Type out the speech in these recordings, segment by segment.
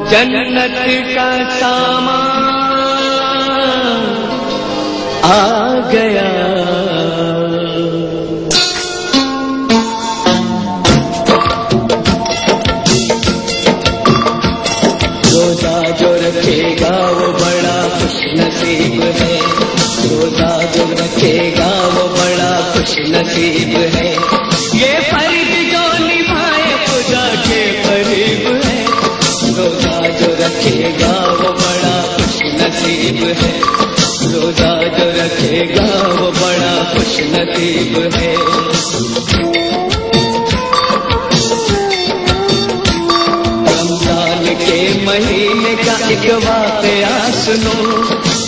जन्नत का सामान आ गया। रोजा जो रखेगा वो बड़ा खुशनसीब है। रोजा जो रखेगा वो बड़ा खुशनसीब है। ये फर्ज जो निभाए खुदा के करीब है। रोजा जो रखेगा वो बड़ा खुशनसीब है। रोजा जो रखेगा वो बड़ा खुशनसीब है। रमजान के महीने का एक वाक़या सुनो।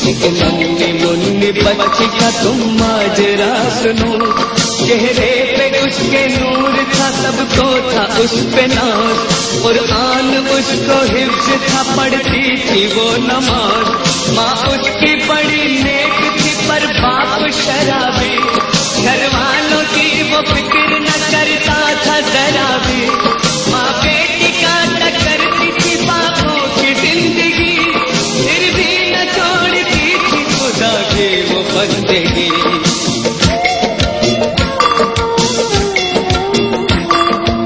एक नन्ही मुन्नी बच्ची का तुम माजरा सुनो। चेहरे पे उसके नूर था, सबको था उस पे नाज। कुरान उसको हिफ्ज़ था, पढ़ती थी वो नमाज। माँ उसकी बड़ी नेक थी पर बाप शराबी। घर वालों की वो फिक्र न करता था जरा भी। माँ बेटी का करती थी बापों की जिंदगी, फिर भी न छोड़ती थी खुदा की वो बंदगी।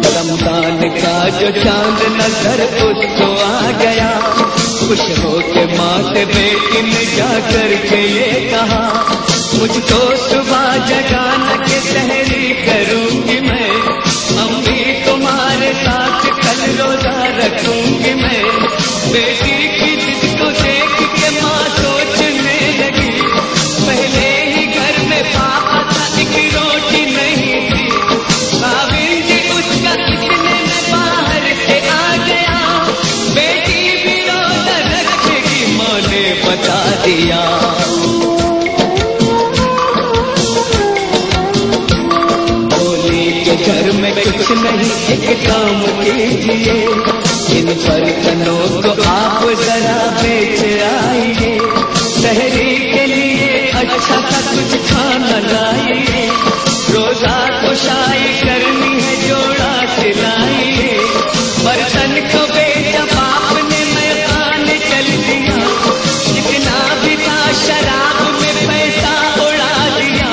रमजान का जो चांद नजर उसको आ गया। खुश हो के माँ से बेटी ने जा करके ये कहा, मुझको सुबह जगाना के सहरी करूंगी मैं। अम्मी तुम्हारे साथ कल रोजा रखूंगी मैं। बेटी की जिद को देख के माँ सोचने लगी, पहले ही घर में पापा था, एक रोटी नहीं थी। खाविंद उसका इतने में बाहर से आ गया। बेटी भी रोजा रखेगी माँ ने बता दिया। घर में कुछ नहीं एक काम कीजिए, इन बर्तनों को आप जरा बेच आइए। सहरी के लिए अच्छा सा कुछ खाना लाइए। रोजा कुशाई करनी है जोड़ा सिलाइए। बर्तन को बेचा बाप ने मैदान चल दिया। जितना भी था शराब में पैसा उड़ा दिया।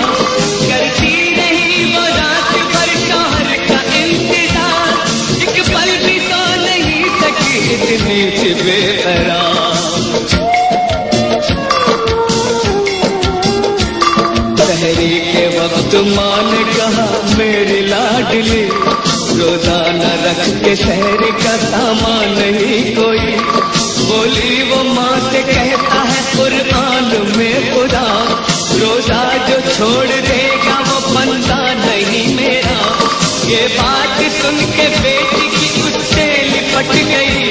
करती रही वो रात भर शौहर का इंतजार। एक पल भी सो नहीं सकी इतनी सी बेकरार। सहरी के वक्त माँ ने कहा, मेरी लाडली रोजाना रख के शहर का सामान नहीं कोई। बोली वो माँ से कहता है कुरान में खुदा, रोजा जो छोड़ देगा वो बंदा नहीं मेरा। ये बात सुन के बेटी की उससे लिपट गई।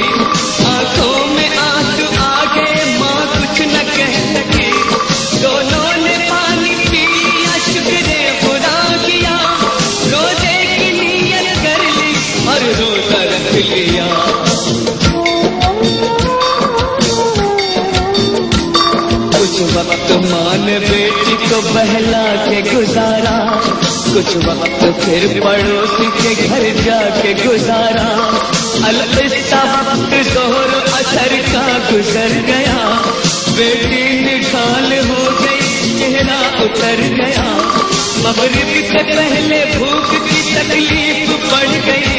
आंखों में आंसू आ गए, माँ कुछ न कह सकी। दोनों ने पानी पी लिया, शुक्र खुदा किया। रोजे की नियत कर ली और रोजा रख लिया। कुछ वक्त माँ ने बेटी को बहला के गुजारा। कुछ वक्त फिर पड़ोसी के घर जाके गुजारा। अलविदा वक्त जोहर असर का गुजर गया। बेटी निकाल हो गई, चेहरा उतर गया। मगरिब से पहले भूख की तकलीफ बढ़ गई।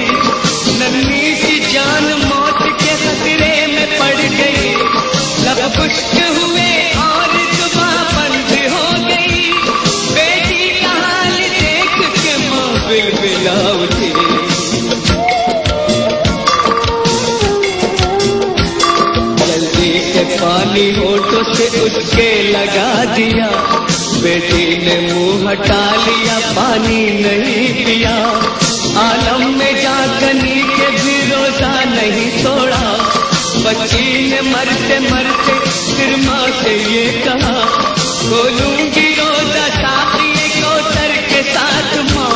नन्ही सी जान मौत के खतरे में पड़ गई। लब खुश्क हुए और जुबां बंद हो गई। बेटी का हाल देख के माँ बिलबिला उठी। जल्दी से पानी होठों से उसके लगा दिया। बेटी ने मुंह हटा लिया, पानी नहीं पिया। आलम में जागनी के भी रोजा नहीं तोड़ा। बच्ची ने मरते मरते फिर माँ से ये कहा, खोलूंगी रोजा साथिये कोतर के साथ माँ।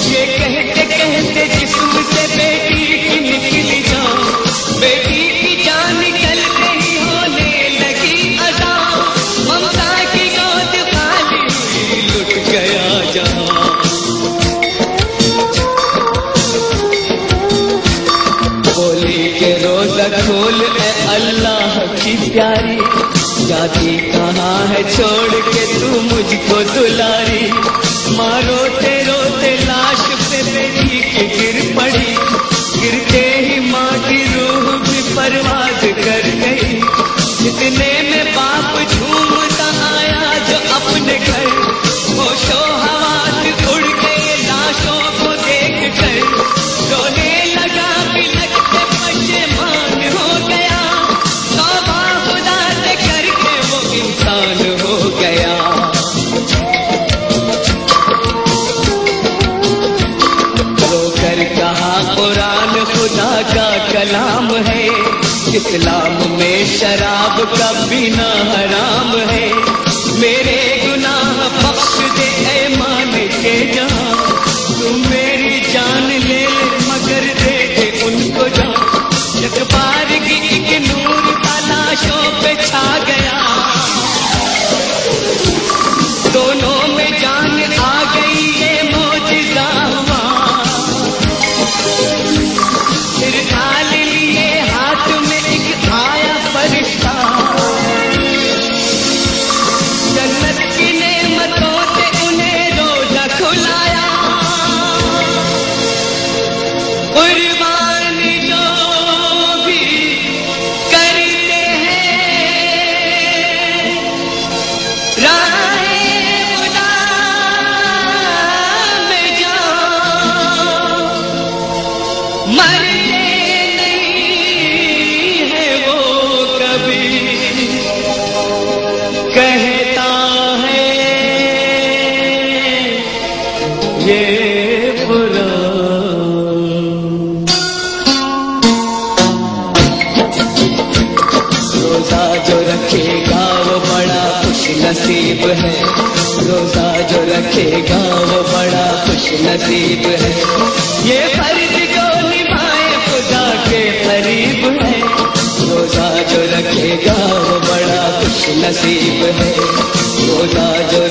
ये कहते कहते जिस्म से बेटी की निकली जान। बेटी की जान निकल गई, होने लगी अदा। ममता की गोद खाली हुई, लुट गया जहां। बोली के रोजा खोल छोड़ के तू मुझको दुलारी। माँ रोते रोते लाश पे बेटी की गिर पड़ी, गिरते ही माँ की रूह भी परवाज कर गई। इतने में बाप झूमता आया जो अपने घर, होशो हवास उड़ गए लाशों को देख कर। रोने लगा बिलख के पशेमान हो गया, तौबा खुदा से करके वो इंसान हो गया। रोकर कहा कुरान खुदा का कलाम है, इस्लाम में शराब का पीना हराम है। मेरे गुनाह बख्श दे ऐ मान के जहां, तू मेरी जान ले ले मगर दे दे उनको जान। इकबार की एक नूर तलाशों पे छा गया, दोनों में जान आ गई ये मौजिज़ा हुआ। फिर ढाल लिए हाथ में एक आया फरिश्ता, जन्नत की नेमतों से उन्हें रोजा खुलाया। कुर्बान जो भी करते हैं राहे खुदा में जान, मरते नहीं है वो कभी, कहता है ये बुरा। रोजा जो रखेगा वो बड़ा खुश नसीब है, रोजा जो रखेगा वो बड़ा खुश नसीब है। ये फर्ज जो निभाए खुदा के करीब है, रोजा जो रखेगा वो बड़ा खुश नसीब है। रोजा जो